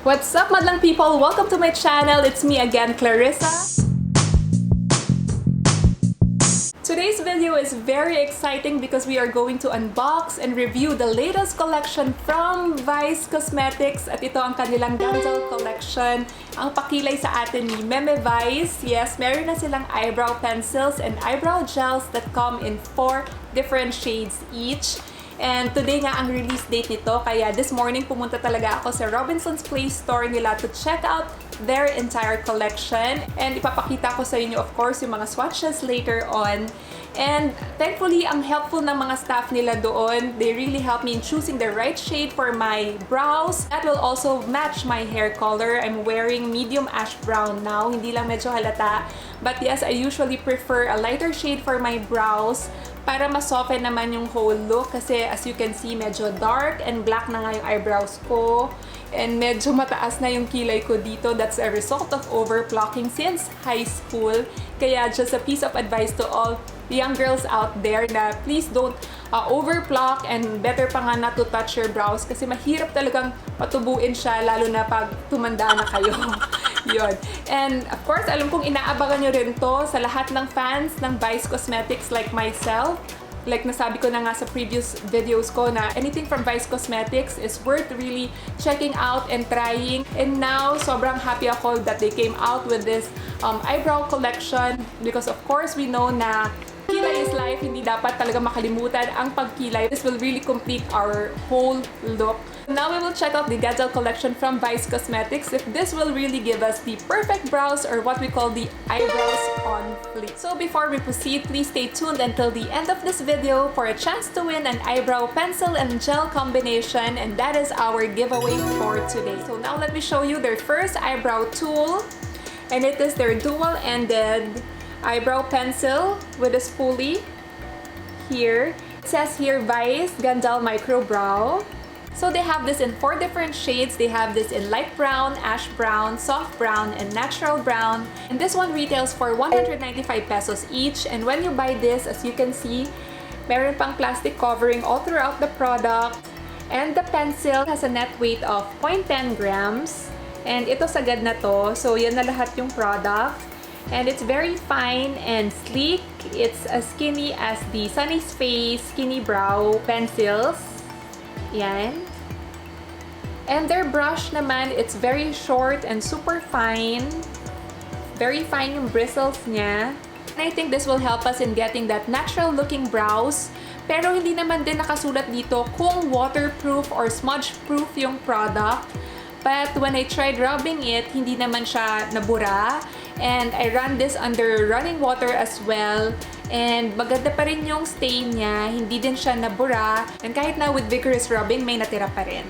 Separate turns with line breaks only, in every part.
What's up, madlang people? Welcome to my channel. It's me again, Clarissa. Today's video is very exciting because we are going to unbox and review the latest collection from Vice Cosmetics at ito ang kanilang GANDOLL collection. Ang pakilay sa atin ni Meme Vice. Yes, meron na silang eyebrow pencils and eyebrow gels that come in 4 different shades each. And today nga ang release date nito, kaya this morning pumunta talaga ako sa Robinson's Place store nila to check out their entire collection. And ipapakita ko sa inyo, of course, yung mga swatches later on. And thankfully, ang helpful ng mga staff nila doon. They really helped me in choosing the right shade for my brows. That will also match my hair color. I'm wearing medium ash brown now, hindi lang medyo halata. But yes, I usually prefer a lighter shade for my brows para ma-soften naman yung whole look kasi as you can see, medyo dark and black na nga yung eyebrows ko. And medyo mataas na yung kilay ko dito. That's a result of overplucking since high school. Kaya just a piece of advice to all young girls out there na please don't overpluck and better pa nga not to touch your brows kasi mahirap talagang patubuin siya lalo na pag tumanda na kayo. Yun. And of course, alam kong inaabangan nyo rin to sa lahat ng fans ng Vice Cosmetics like myself. Like nasabi ko na nga sa previous videos ko na anything from Vice Cosmetics is worth really checking out and trying. And now, sobrang happy ako that they came out with this eyebrow collection because of course we know na kilay is life, hindi dapat talaga makalimutan ang pagkilay. This will really complete our whole look. Now we will check out the GANDOLL collection from Vice Cosmetics if this will really give us the perfect brows or what we call the eyebrows on fleek. So before we proceed, please stay tuned until the end of this video for a chance to win an eyebrow pencil and gel combination, and that is our giveaway for today. So now let me show you their first eyebrow tool, and it is their dual-ended eyebrow pencil with a spoolie here. It says here Vice GANDOLL Micro Brow. So they have this in 4 different shades. They have this in light brown, ash brown, soft brown, and natural brown. And this one retails for 195 pesos each. And when you buy this, as you can see, meron pang plastic covering all throughout the product. And the pencil has a net weight of 0.10 grams. And ito sagad na to. So yan na lahat yung product. And it's very fine and sleek. It's as skinny as the Sunny's Face Skinny Brow pencils. Yan. And their brush naman, it's very short and super fine. Very fine yung bristles niya. And I think this will help us in getting that natural looking brows. Pero hindi naman din nakasulat dito kung waterproof or smudge proof yung product. But when I tried rubbing it, hindi naman siya nabura. And I ran this under running water as well. And maganda pa rin yung stain niya. Hindi din siya nabura. And kahit na with vigorous rubbing, may natira pa rin.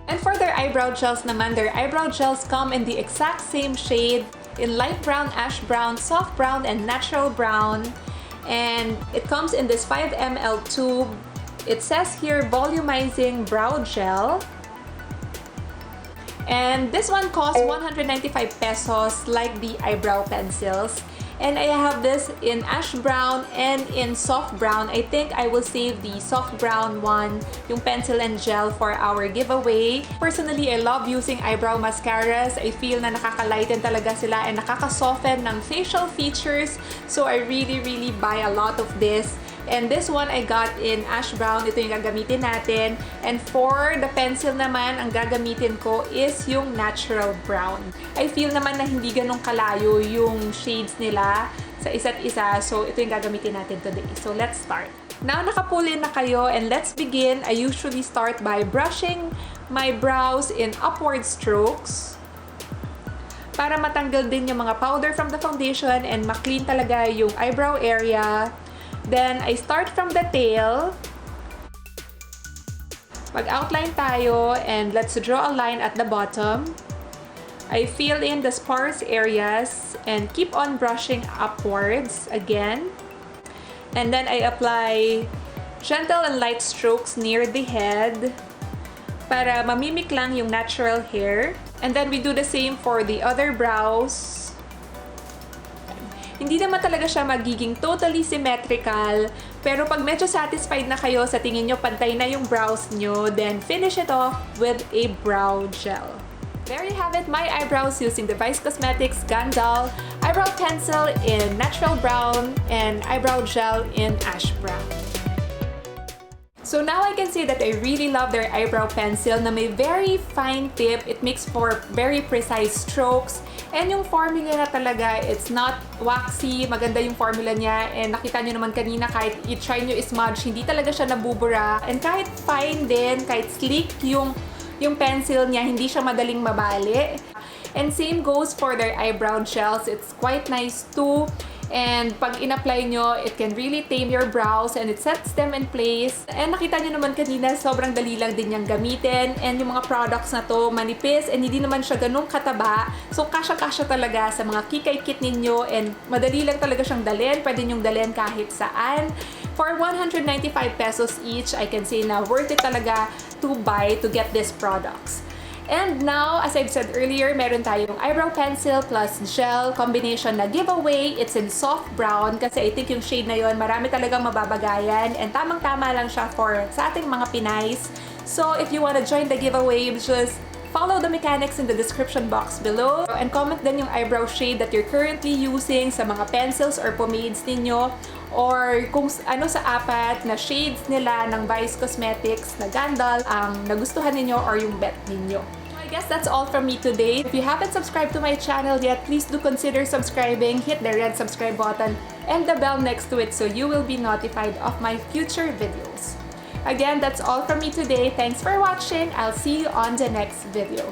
And for their eyebrow gels naman, their eyebrow gels come in the exact same shade in light brown, ash brown, soft brown, and natural brown. And it comes in this 5 ml tube. It says here, volumizing brow gel. And this one costs 195 pesos like the eyebrow pencils. And I have this in ash brown and in soft brown. I think I will save the soft brown one, yung pencil and gel, for our giveaway. Personally, I love using eyebrow mascaras. I feel na nakaka-lighten talaga sila and nakaka-soften ng facial features. So I really buy a lot of this. And this one I got in ash brown. Ito yung gagamitin natin. And for the pencil naman, ang gagamitin ko is yung natural brown. I feel naman na hindi ganun kalayo yung shades nila sa isa't isa. So ito yung gagamitin natin today. So let's start. Now nakapulin na kayo and let's begin. I usually start by brushing my brows in upward strokes para matanggal din yung mga powder from the foundation and ma-clean talaga yung eyebrow area. Then, I start from the tail. Mag-outline tayo and let's draw a line at the bottom. I fill in the sparse areas and keep on brushing upwards again. And then I apply gentle and light strokes near the head para mamimik lang yung natural hair. And then we do the same for the other brows. Hindi naman talaga siya magiging totally symmetrical, pero pag medyo satisfied na kayo sa tingin nyo pantay na yung brows nyo, then finish it off with a brow gel. There you have it, my eyebrows using the Vice Cosmetics GANDOLL Eyebrow Pencil in Natural Brown and Eyebrow Gel in Ash Brown. So now I can say that I really love their eyebrow pencil na may very fine tip. It makes for very precise strokes. And yung formula na talaga, it's not waxy. Maganda yung formula niya. And nakita nyo naman kanina, kahit i-try nyo smudge, hindi talaga siya nabubura. And kahit fine din, kahit sleek yung pencil niya, hindi siya madaling mabali. And same goes for their eyebrow gels. It's quite nice too. And pag in-apply nyo, it can really tame your brows and it sets them in place. And nakita nyo naman kanina, sobrang dali lang din niyang gamitin. And yung mga products na to, manipis and hindi naman siya ganun kataba. So, kasya-kasya talaga sa mga kikay-kit ninyo and madali lang talaga siyang dalhin. Pwede nyong dalhin kahit saan. For 195 pesos each, I can say na worth it talaga to buy to get these products. And now, as I've said earlier, meron tayong eyebrow pencil plus gel combination na giveaway. It's in soft brown kasi I think yung shade na yon marami talagang mababagayan and tamang-tama lang siya sa ating mga Pinays. So if you wanna join the giveaway, just follow the mechanics in the description box below and comment din yung eyebrow shade that you're currently using sa mga pencils or pomades ninyo or kung ano sa apat na shades nila ng Vice Cosmetics na GANDOLL ang nagustuhan ninyo or yung bet ninyo. I guess that's all from me today. If you haven't subscribed to my channel yet, please do consider subscribing. Hit the red subscribe button and the bell next to it so you will be notified of my future videos. Again, that's all from me today. Thanks for watching. I'll see you on the next video.